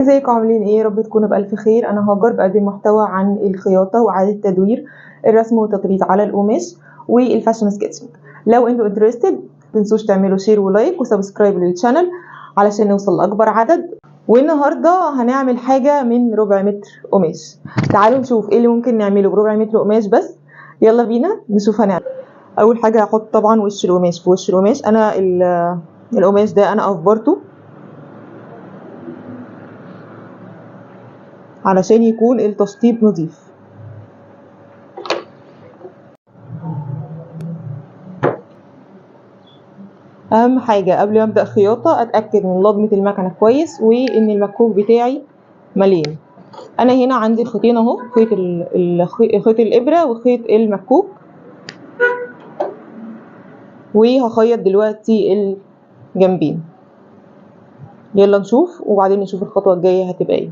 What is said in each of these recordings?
ازيكم عاملين ايه؟ يا رب تكونوا بألف خير. انا هاجر بقدم محتوى عن الخياطة واعادة تدوير الرسم والتطريز على القماش والفاشن سكتشنج. لو انتوا انترستد متنسوش تعملوا شير ولايك وسبسكرايب للشانل علشان نوصل لاكبر عدد. والنهارده هنعمل حاجة من ربع متر قماش. تعالوا نشوف ايه اللي ممكن نعمله بربع متر قماش بس. يلا بينا نشوف هنعمل. اول حاجة هحط طبعا وش القماش. في وش القماش انا القماش ده انا افبرته علشان يكون التشطيب نظيف. اهم حاجه قبل ما ابدا خياطه اتاكد من لضمه المكنه كويس وان المكوك بتاعي مليان. انا هنا عندي الخيطين اهو، خيط الابره وخيط المكوك، وهخيط دلوقتي الجنبين. يلا نشوف وبعدين نشوف الخطوه الجايه هتبقى ايه.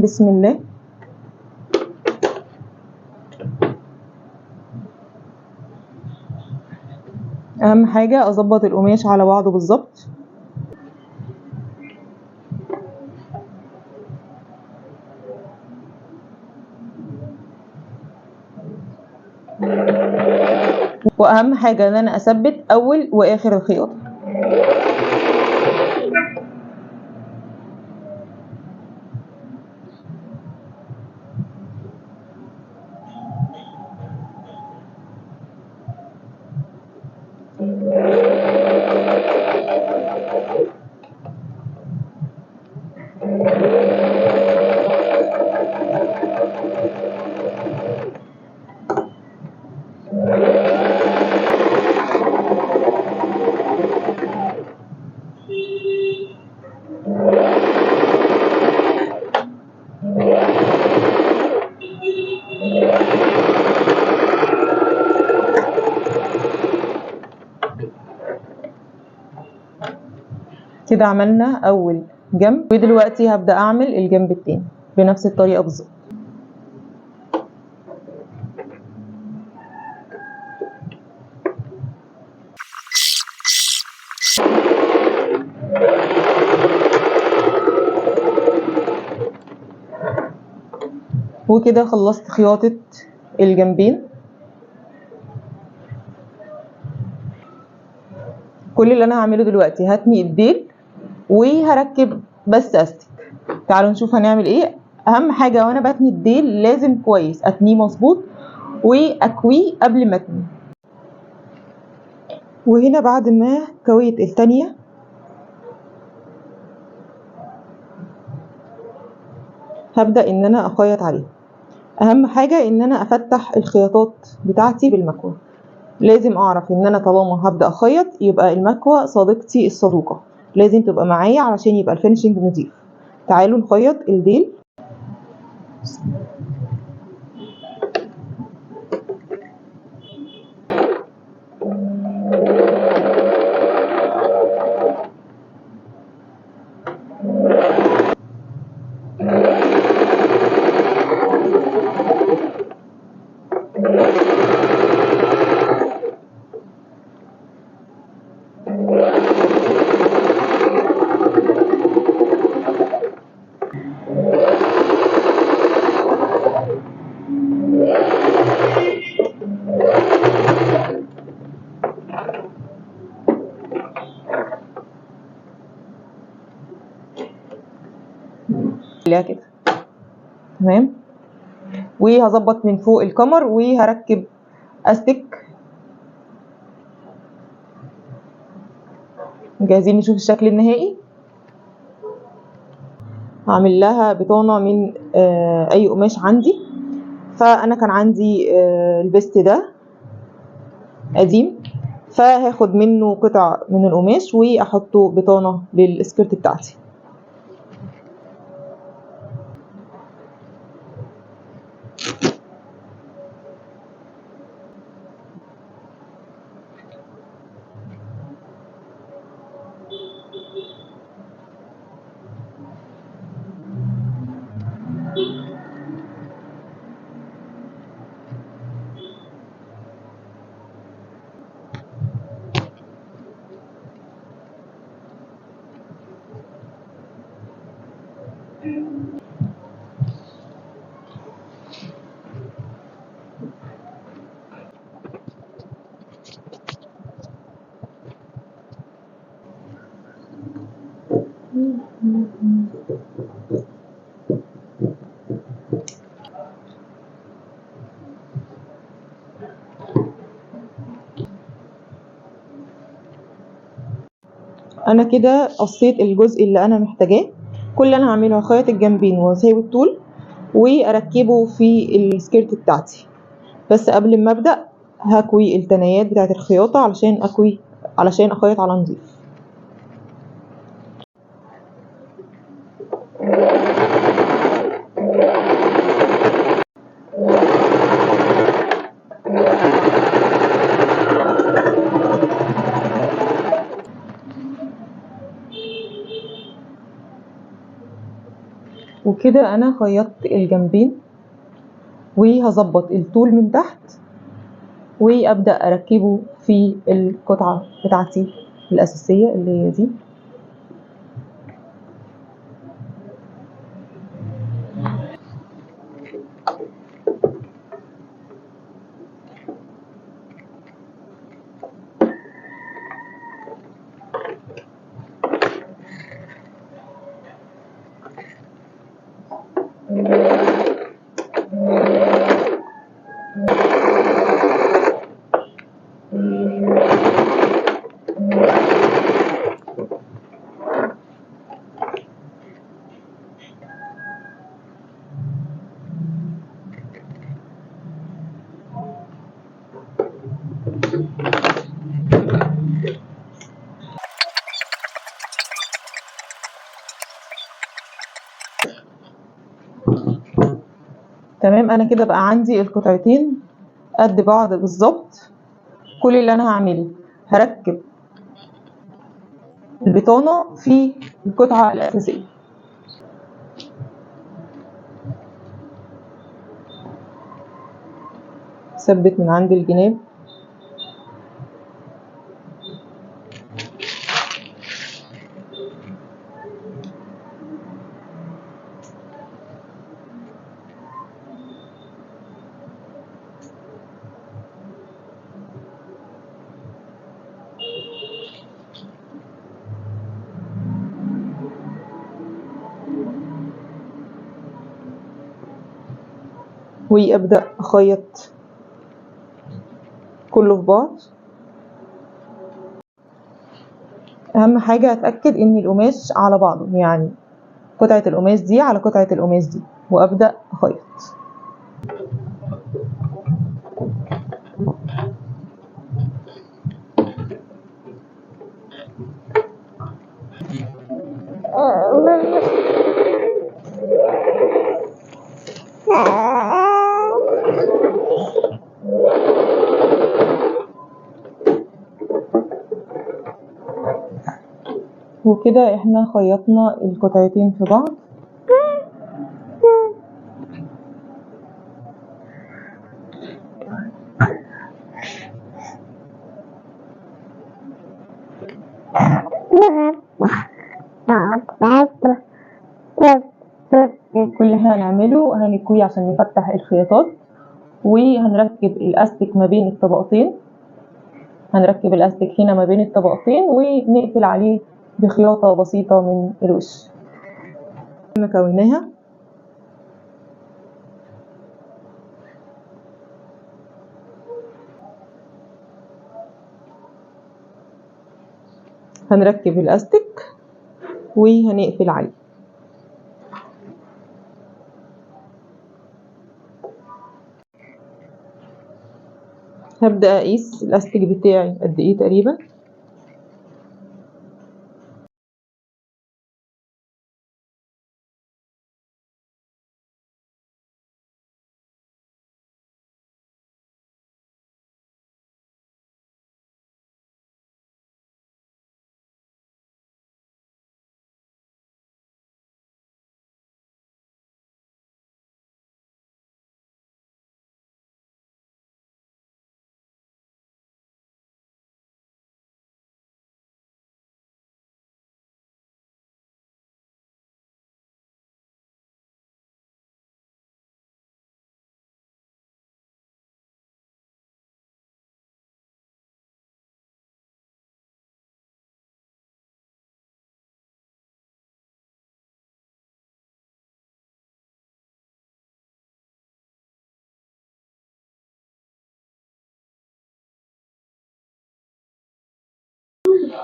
بسم الله. اهم حاجه اظبط القماش على بعضه بالظبط. واهم حاجه ان انا اثبت اول واخر الخياطه. كده عملنا اول جنب، ودلوقتي هبدأ اعمل الجنب التاني بنفس الطريقة بالظبط. وكده خلصت خياطة الجنبين. كل اللي انا هعمله دلوقتي هتني الديل وهركب بس استك. تعالوا نشوف هنعمل ايه. اهم حاجة وانا بتني الديل لازم كويس اتنيه مظبوط واكويه قبل ما اتني. وهنا بعد ما كويت التانية هبدأ ان انا اخيط عليه. اهم حاجة ان انا افتح الخياطات بتاعتي بالمكوى. لازم اعرف ان انا طالما هبدأ اخيط يبقى المكوى صديقتي الصدوقة، لازم تبقى معايا علشان يبقى الفينشنج نضيف. تعالوا نخيط الديل. كده تمام. وهظبط من فوق الكمر وهركب استك. جاهزين نشوف الشكل النهائي. هعمل لها بطانة من اي قماش عندي. فانا كان عندي البست ده قديم، فهاخد منه قطع من القماش واحطه بطانة للسكرت بتاعتي. انا كده قصيت الجزء اللي انا محتاجاه. كل اللي انا هعمله هخيط الجنبين واساوي الطول واركبه في السكيرت بتاعتي. بس قبل ما ابدا هكوي التنايات بتاعت الخياطه علشان اخيط على نظيف. وكده انا خيطت الجنبين وهظبط الطول من تحت وابدا اركبه في القطعه بتاعتي الاساسيه اللي هي دي. تمام، انا كده بقى عندي القطعتين قد بعض بالظبط. كل اللي انا هعمله هركب البطانه في القطعه الاساسيه. ثبت من عند الجناب وابدا اخيط كله في بعض. اهم حاجه اتاكد ان القماش على بعضه، يعني قطعه القماش دي على قطعه القماش دي، وابدا اخيط. وكده احنا خيطنا القطعتين في بعض. كل اللي احنا هنعمله هنكوي عشان نفتح الخياطات، وهنركب الاستك ما بين الطبقتين. هنركب الاستك هنا ما بين الطبقتين ونقفل عليه بخياطة بسيطة من الوش. كويناها هنركب الاستك وهنقفل عليه. هبدأ اقيس الاستك بتاعي قد ايه تقريبا.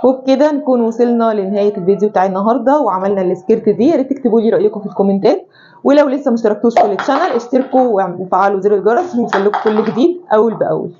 وبكده نكون وصلنا لنهاية الفيديو بتاع النهاردة وعملنا السكيرت دي. يا ريت تكتبوا لي رأيكم في الكومنتات، ولو لسه مشتركتوش في القناة اشتركوا وفعلوا زر الجرس عشان يوصلكوا كل جديد أول بأول.